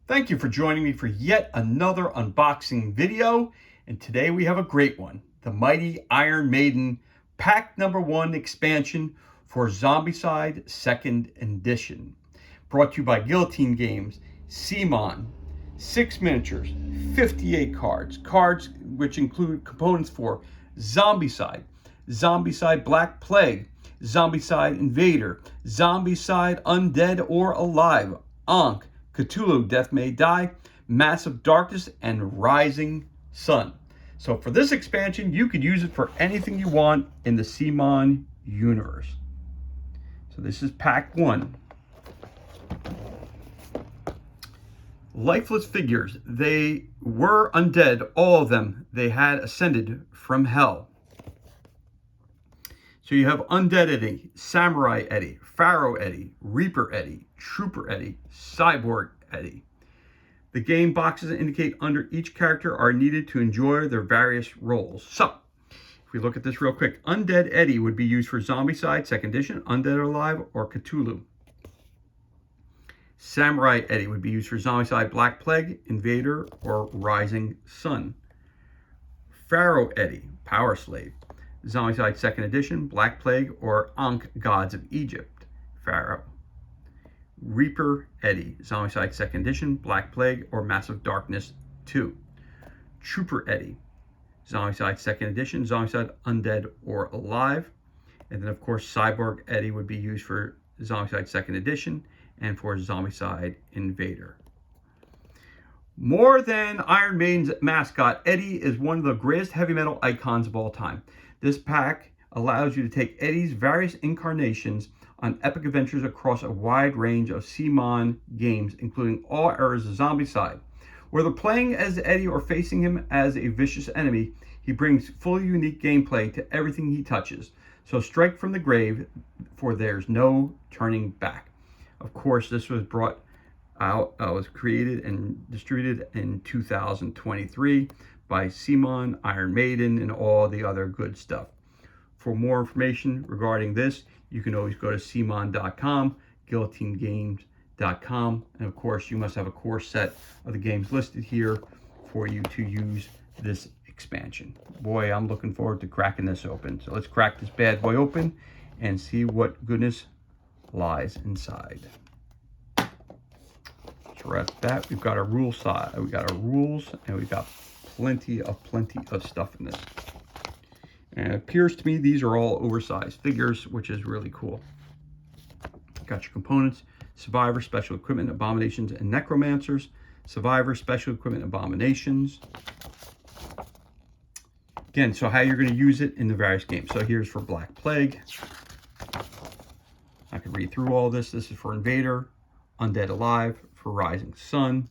Thank you for joining me for yet another unboxing video. And today we have a great one. The mighty Iron Maiden pack number 1 expansion for Zombicide 2nd Edition. Brought to you by Guillotine Games, CMON, 6 miniatures, 58 cards which include components for Zombicide, Zombicide Black Plague, Zombicide Invader, Zombicide Undead or Alive, Ankh, Cthulhu, Death May Die, Massive Darkness, and Rising Sun. So for this expansion, you could use it for anything you want in the CMON universe. So this is pack 1. Lifeless figures. They were undead, all of them. They had ascended from hell. So you have Undead Eddie, Samurai Eddie, Pharaoh Eddie, Reaper Eddie, Trooper Eddie, Cyborg Eddie. The game boxes indicate under each character are needed to enjoy their various roles. So, if we look at this real quick, Undead Eddie would be used for Zombicide 2nd Edition, Undead or Alive, or Cthulhu. Samurai Eddie would be used for Zombicide Black Plague, Invader, or Rising Sun. Pharaoh Eddie, Power Slave. Zombicide 2nd Edition, Black Plague, or Ankh, Gods of Egypt, Pharaoh. Reaper Eddie, Zombicide 2nd Edition, Black Plague, or Massive Darkness 2. Trooper Eddie, Zombicide 2nd Edition, Zombicide Undead or Alive. And then, of course, Cyborg Eddie would be used for Zombicide 2nd Edition and for Zombicide Invader. More than Iron Maiden's mascot, Eddie is one of the greatest heavy metal icons of all time. This pack allows you to take Eddie's various incarnations on epic adventures across a wide range of CMON games, including all eras of Zombicide. Whether playing as Eddie or facing him as a vicious enemy, he brings fully unique gameplay to everything he touches. So strike from the grave, for there's no turning back. Of course, this was brought out, was created and distributed in 2023 by CMON, Iron Maiden, and all the other good stuff. For more information regarding this, you can always go to cmon.com, guillotinegames.com, and of course, you must have a core set of the games listed here for you to use this expansion. Boy, I'm looking forward to cracking this open. So let's crack this bad boy open and see what goodness lies inside. So right at that, we've got our rule side. We got our rules, and we've got plenty of stuff in this. And it appears to me these are all oversized figures, which is really cool. Got your components: Survivor, Special Equipment, Abominations, and Necromancers. Survivor, Special Equipment, Abominations. Again, so how you're going to use it in the various games. So here's for Black Plague. I can read through all this. This is for Invader, Undead Alive, for Rising Sun.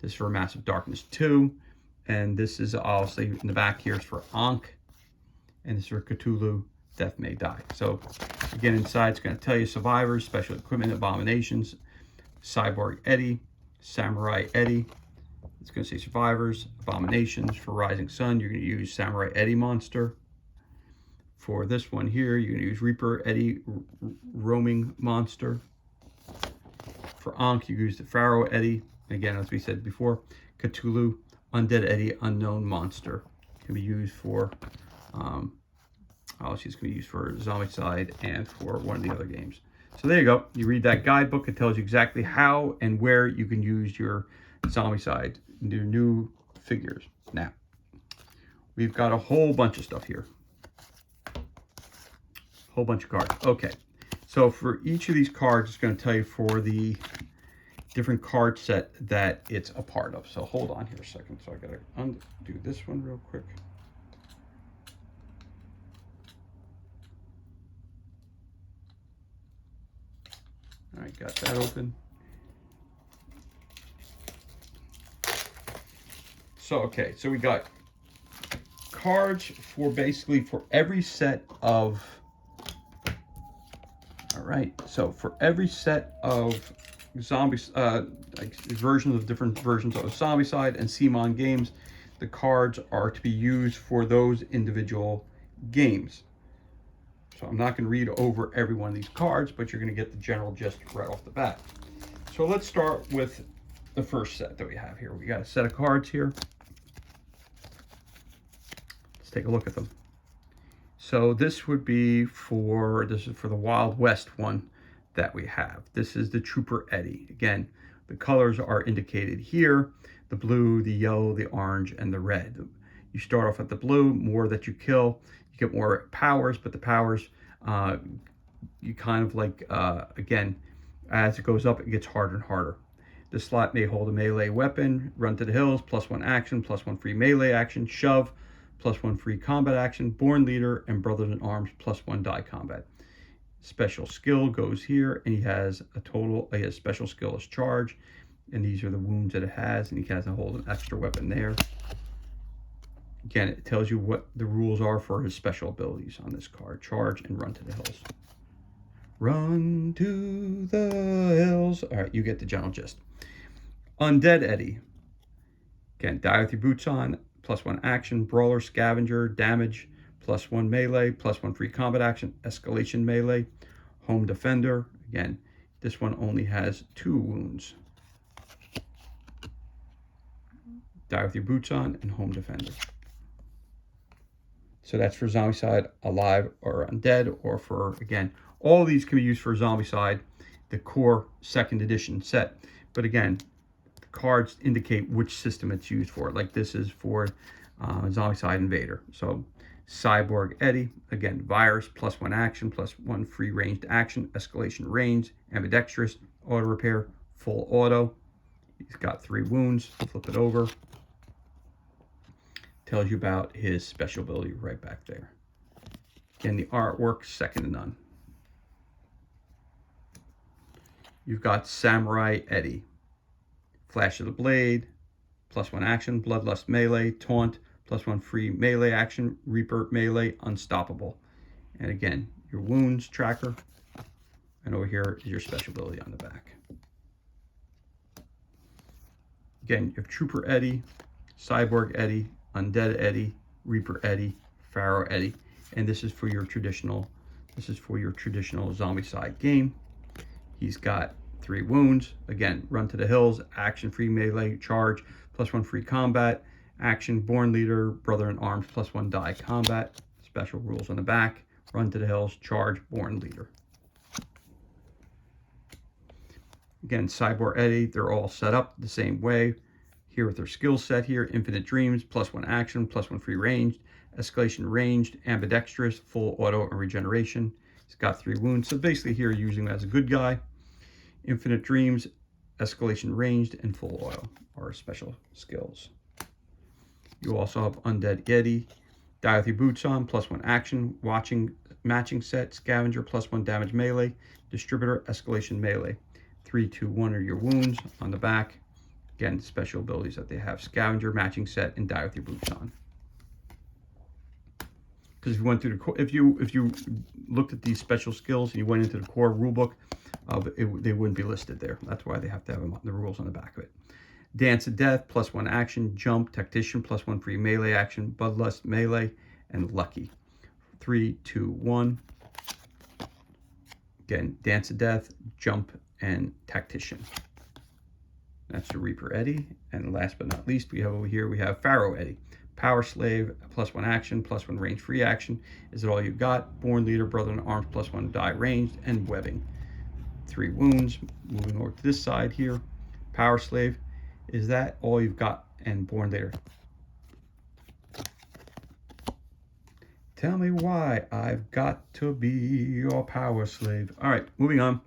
This is for Massive Darkness 2. And this is obviously in the back here is for Ankh. And this is for Cthulhu, Death May Die. So again, inside it's going to tell you Survivors, Special Equipment, Abominations, Cyborg Eddie, Samurai Eddie. It's going to say Survivors, Abominations. For Rising Sun, you're going to use Samurai Eddie Monster. For this one here, you're going to use Reaper Eddie Roaming Monster. For Ankh, you use the Pharaoh Eddie. Again, as we said before, Cthulhu, Undead Eddie, Unknown Monster. Can be used for, she's going to be used for Zombicide and for one of the other games. So there you go. You read that guidebook. It tells you exactly how and where you can use your Zombicide, your new figures. Now, we've got a whole bunch of stuff here. Whole bunch of cards. Okay. So for each of these cards, it's going to tell you for the different card set that it's a part of. So hold on here a second. So I got to undo this one real quick. All right, got that open. So, okay, so we got cards for basically for every set of, all right, so for every set of zombies, like versions of different versions of Zombicide and CMON games, the cards are to be used for those individual games. So I'm not going to read over every one of these cards, but you're going to get the general gist right off the bat. So let's start with the first set that we have here. We got a set of cards here. Let's take a look at them. So this would be for, this is for the Wild West one that we have. This is the Trooper Eddie. Again, the colors are indicated here: the blue, the yellow, the orange, and the red. You start off at the blue. More that you kill, you get more powers, but the powers, you kind of like, again, as it goes up, it gets harder and harder. This slot may hold a melee weapon, run to the hills, +1 action, +1 free melee action, shove, +1 free combat action, born leader, and brothers in arms, +1 die combat. Special skill goes here, and he has special skill as charge, and these are the wounds that it has, and he has to hold an extra weapon there. Again, it tells you what the rules are for his special abilities on this card: charge and run to the hills. Run to the hills. All right, you get the general gist. Undead Eddie. Again, die with your boots on, +1 action, brawler, scavenger, damage, +1 melee, +1 free combat action, escalation melee, home defender. Again, this one only has 2 wounds. Die with your boots on and home defender. So that's for Zombicide, alive or undead, or for, again, all these can be used for Zombicide, the core 2nd edition set. But again, the cards indicate which system it's used for. Like this is for Zombicide Invader. So Cyborg Eddie, again, virus, +1 action, +1 free ranged action, escalation range, ambidextrous, auto repair, full auto. He's got 3 wounds. Flip it over. Tells you about his special ability right back there. Again, the artwork, second to none. You've got Samurai Eddie. Flash of the Blade, +1 action, Bloodlust melee, taunt, +1 free melee action, Reaper melee, unstoppable. And again, your wounds tracker. And over here is your special ability on the back. Again, you have Trooper Eddie, Cyborg Eddie, Undead Eddie, Reaper Eddie, Pharaoh Eddie, and this is for your traditional Zombicide game. He's got 3 wounds. Again, run to the hills, action free melee, charge, +1 free combat, action, born leader, brother in arms, +1 die combat. Special rules on the back: run to the hills, charge, born leader. Again, Cyborg Eddie, they're all set up the same way. Here with their skill set here: infinite dreams, +1 action, +1 free ranged, escalation ranged, ambidextrous, full auto and regeneration. He's got 3 wounds. So basically here, using him as a good guy. Infinite dreams, escalation ranged, and full auto are special skills. You also have Undead Eddie, die with your boots on, +1 action, watching, matching set, scavenger, +1 damage melee, distributor, escalation melee. 3, 2, 1 are your wounds on the back. Again, special abilities that they have: scavenger, matching set, and die with your boots on. Because if you went through the, if you looked at these special skills and you went into the core rulebook, they wouldn't be listed there. That's why they have to have the rules on the back of it. Dance of Death, +1 action, jump, tactician, +1 free melee action, bloodlust melee, and lucky. 3, 2, 1. Again, Dance of Death, jump, and tactician. That's the Reaper Eddie. And last but not least, we have over here, we have Pharaoh Eddie. Power Slave, +1 action, +1 range free action. Is it all you've got? Born leader, brother in arms, +1 die ranged, and webbing. 3 wounds. Moving over to this side here, Power Slave. Is that all you've got? And born leader. Tell me why I've got to be your power slave. All right, moving on.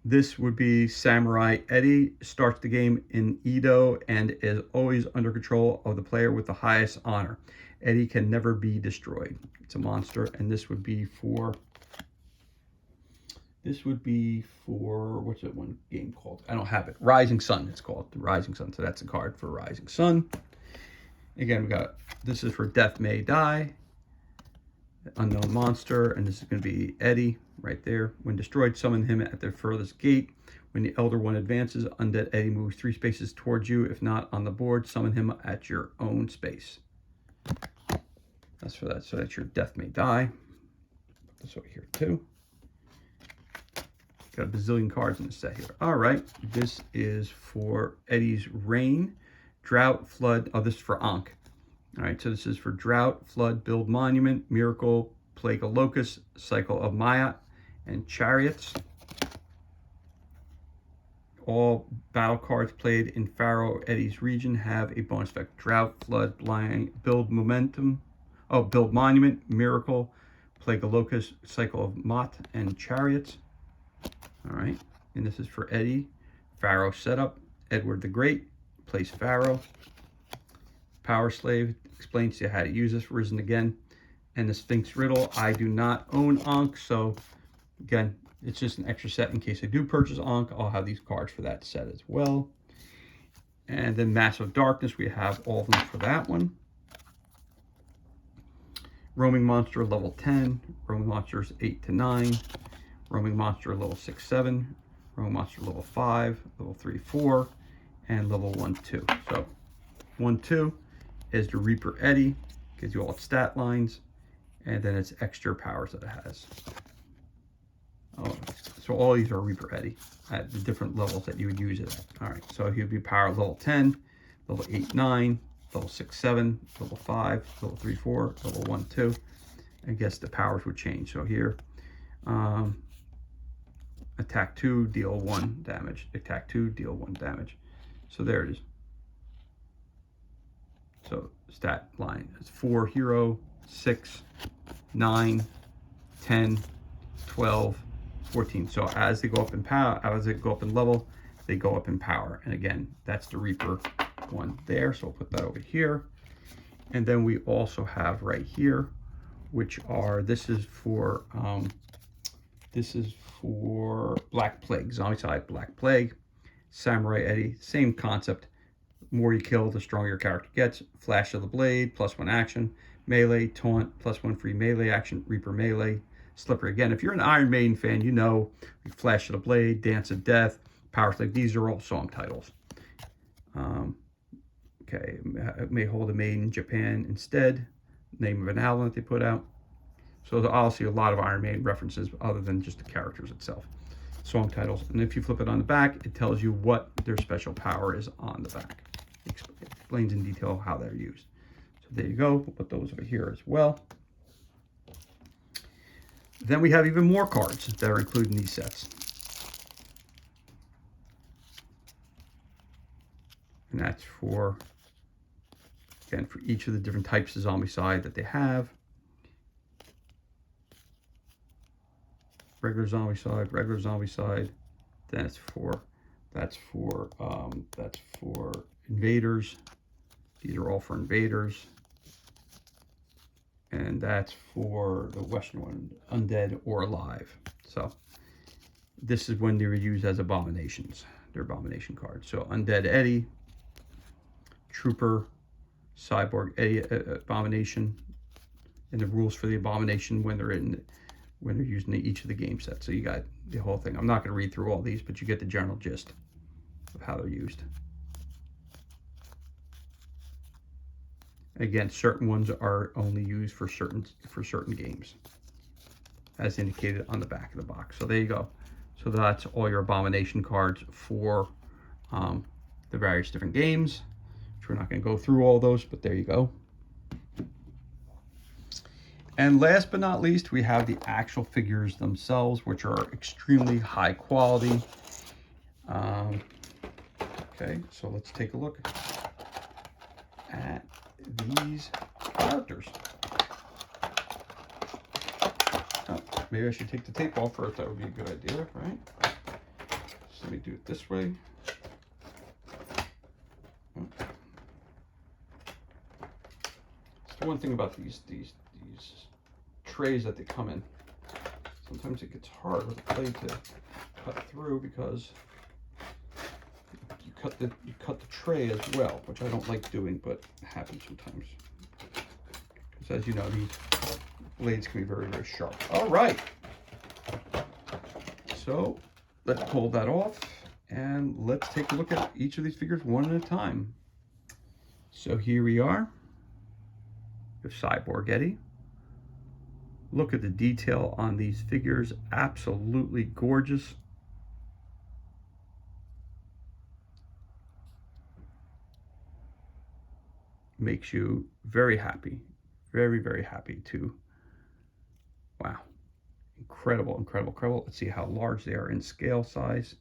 This would be Samurai Eddie. Starts the game in Edo and is always under control of the player with the highest honor. Eddie can never be destroyed. It's a monster, and this would be for, what's that one game called? I don't have it. Rising Sun, it's called. The Rising Sun. So that's a card for Rising Sun. Again, we got, this is for Death May Die. Unknown monster, and this is going to be Eddie right there. When destroyed, summon him at the furthest gate. When the Elder One advances, Undead Eddie moves 3 spaces towards you. If not on the board, summon him at your own space. That's for that. So that's your Death May Die. Put this over here too. Got a bazillion cards in the set here. All right, this is for Eddie's Rain, Drought, Flood. Oh, this is for Ankh. All right, so this is for Drought, Flood, Build Monument, Miracle, Plague of Locust, Cycle of Maya, and Chariots. All battle cards played in Pharaoh Eddie's region have a bonus effect. Drought, Flood, Build Monument, Miracle, Plague of Locust, Cycle of Mot, and Chariots. All right, and this is for Eddie. Pharaoh setup. Edward the Great plays Pharaoh. Power Slave explains to you how to use this. Risen again. And the Sphinx Riddle. I do not own Ankh, so again, it's just an extra set in case I do purchase Ankh. I'll have these cards for that set as well. And then Massive Darkness, we have all of them for that one. Roaming Monster level 10, Roaming Monsters 8 to 9, Roaming Monster level 6, 7, Roaming Monster level 5, level 3, 4, and level 1, 2. So 1, 2 is the Reaper Eddie, gives you all its stat lines, and then its extra powers that it has. Oh, so all these are Reaper Eddie at the different levels that you would use it at. All right, so he'll be power level 10, level 8, 9, level 6, 7, level 5, level 3, 4, level 1, 2. I guess the powers would change. So here, attack 2, deal 1 damage. Attack 2, deal 1 damage. So there it is. So stat line is 4 hero, 6, 9, 10, 12, 14. So as they go up in power, as they go up in level, they go up in power. And again, that's the Reaper one there. So we'll put that over here. And then we also have right here, which are, this is for Black Plague, Zombicide, Black Plague, Samurai Eddie, same concept. More you kill, the stronger your character gets. Flash of the Blade, +1 action. Melee, Taunt, +1 free melee action. Reaper Melee, Slippery. Again, if you're an Iron Maiden fan, you know Flash of the Blade, Dance of Death, Power Slave. These are all song titles. Okay, may hold a Maiden Japan instead. Name of an album that they put out. So I'll see a lot of Iron Maiden references other than just the characters itself. Song titles. And if you flip it on the back, it tells you what their special power is on the back. It explains in detail how they're used. So there you go. We'll put those over here as well. Then we have even more cards that are included in these sets. And that's for, again, for each of the different types of Zombicide that they have. Regular Zombicide. Then it's that's for invaders. These are all for invaders. And that's for the Western one, undead or alive. So this is when they were used as abominations. They're abomination cards. So Undead Eddie, Trooper, Cyborg Eddie, Abomination, and the rules for the abomination when they're using each of the game sets. So you got the whole thing. I'm not going to read through all these, but you get the general gist of how they're used. Again, certain ones are only used for certain games, as indicated on the back of the box. So there you go. So that's all your abomination cards for the various different games. Which we're not going to go through all those, but there you go. And last but not least, we have the actual figures themselves, which are extremely high quality. Okay, so let's take a look at these characters. Oh, maybe I should take the tape off first. That would be a good idea, right? So let me do it this way. Oh. So one thing about these trays that they come in, sometimes it gets hard with the blade to cut through because you cut the tray as well, which I don't like doing, but it happens sometimes. Because as you know, these blades can be very, very sharp. All right. So let's pull that off and let's take a look at each of these figures one at a time. So here we are with Cyborg Eddie. Look at the detail on these figures. Absolutely gorgeous. makes you very happy. Very, very happy too. Wow. Incredible, incredible, incredible. Let's see how large they are in scale size.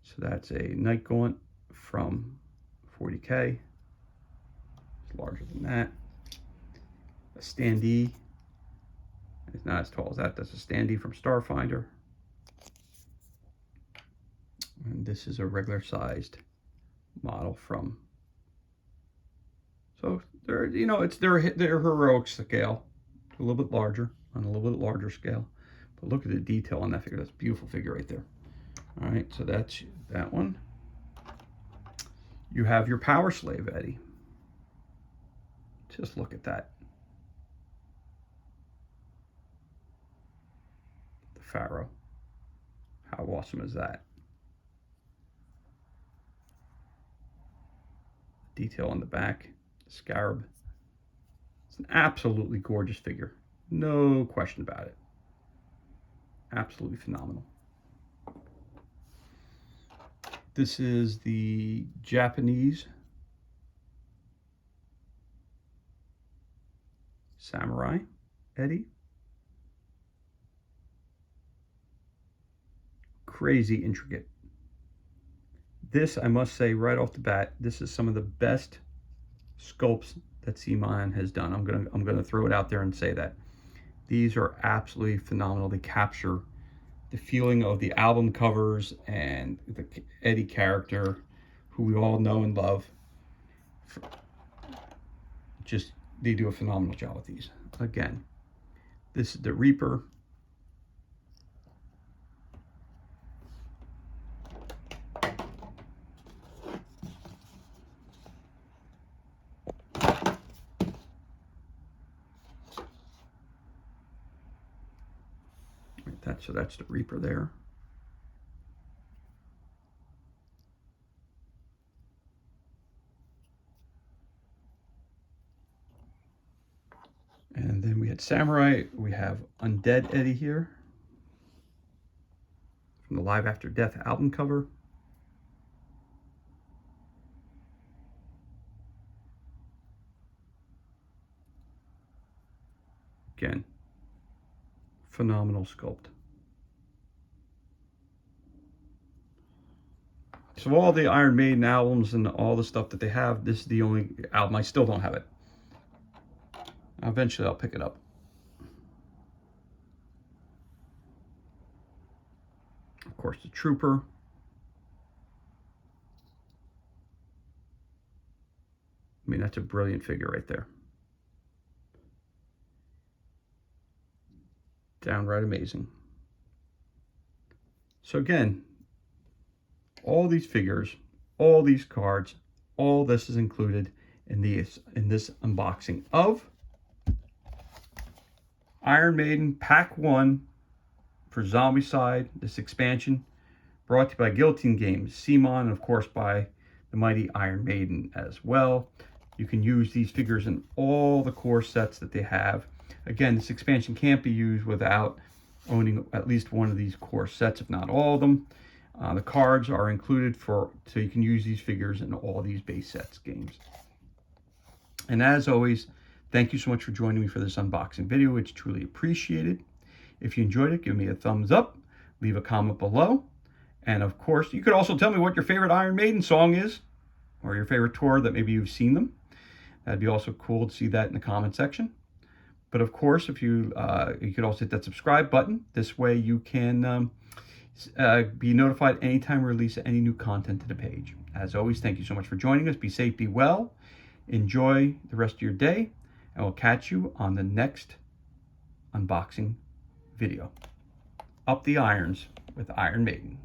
So that's a night gaunt from 40K. It's larger than that. A standee. It's not as tall as that. That's a standee from Starfinder. And this is a regular sized model from. So they're, you know, it's their heroic scale, a little bit larger, on a little bit larger scale. But look at the detail on that figure. That's a beautiful figure right there. All right, so that's that one. You have your Power Slave Eddie. Just look at that. The Pharaoh. How awesome is that? Detail on the back, scarab. It's an absolutely gorgeous figure. No question about it. Absolutely phenomenal. This is the Japanese Samurai Eddie. Crazy intricate. This, I must say right off the bat, this is some of the best sculpts that Seaman has done. I'm gonna throw it out there and say that. These are absolutely phenomenal. They capture the feeling of the album covers and the Eddie character, who we all know and love. Just, they do a phenomenal job with these. Again, this is the Reaper. So that's the Reaper there. And then we had Samurai. We have Undead Eddie here from the Live After Death album cover. Again, phenomenal sculpt. So all the Iron Maiden albums and all the stuff that they have, this is the only album. I still don't have it. Eventually I'll pick it up. Of course, the Trooper. I mean, that's a brilliant figure right there. Downright amazing. So again, all these figures, all these cards, all this is included in this unboxing of Iron Maiden Pack 1 for Zombicide, this expansion, brought to you by Guillotine Games, Seaman, and of course by the mighty Iron Maiden as well. You can use these figures in all the core sets that they have. Again, this expansion can't be used without owning at least one of these core sets, if not all of them. The cards are included so you can use these figures in all these base sets games. And as always, thank you so much for joining me for this unboxing video. It's truly appreciated. If you enjoyed it, give me a thumbs up, leave a comment below. And of course, you could also tell me what your favorite Iron Maiden song is, or your favorite tour that maybe you've seen them. That'd be also cool to see that in the comment section. But of course, if you could also hit that subscribe button. This way you can be notified anytime we release any new content to the page. As always, thank you so much for joining us. Be safe, be well. Enjoy the rest of your day, and we'll catch you on the next unboxing video. Up the irons with Iron Maiden.